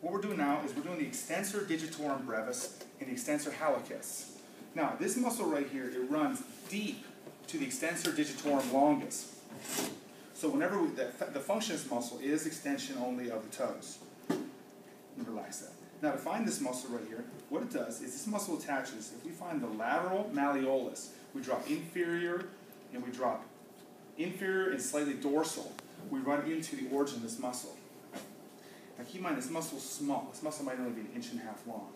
what we're doing now is we're doing the Extensor Digitorum Brevis and the Extensor Hallicus. Now, this muscle right here, it runs deep to the Extensor Digitorum Longus. So whenever the function of this muscle is extension only of the toes. And relax that. Now, to find this muscle right here, what it does is this muscle attaches. If we find the lateral malleolus, we drop inferior and slightly dorsal. We run into the origin of this muscle. Now keep in mind, this muscle is small. This muscle might only be 1.5 inches long.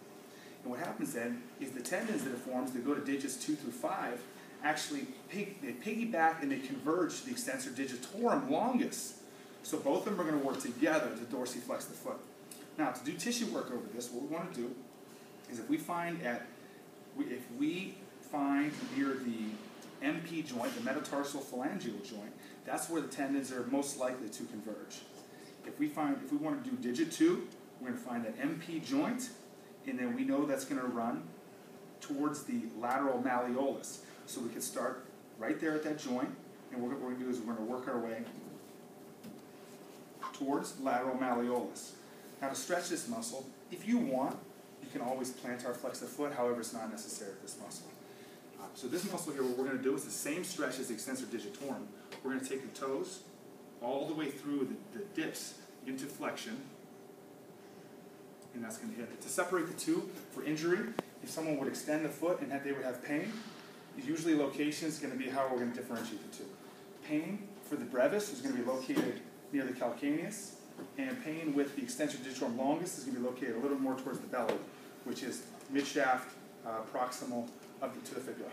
And what happens then is the tendons that it forms that go to digits 2 through 5 actually they piggyback and they converge to the Extensor Digitorum Longus. So both of them are going to work together to dorsiflex the foot. Now, to do tissue work over this, what we want to do is if we find near the MP joint, the metatarsal phalangeal joint, that's where the tendons are most likely to converge. If we want to do digit 2, we're going to find that MP joint, and then we know that's going to run towards the lateral malleolus. So we could start right there at that joint, and what we're going to do is we're going to work our way towards lateral malleolus. Now, to stretch this muscle, if you want, you can always plantar flex the foot. However, it's not necessary with this muscle. So this muscle here, what we're going to do is the same stretch as the Extensor Digitorum. We're going to take the toes all the way through the dips into flexion, and that's going to hit it. To separate the two for injury, if someone would extend the foot and they would have pain, usually location is going to be how we're going to differentiate the two. Pain for the brevis is going to be located near the calcaneus, and pain with the Extensor Digitorum Longus is going to be located a little more towards the belly, which is midshaft, proximal up to the fibula.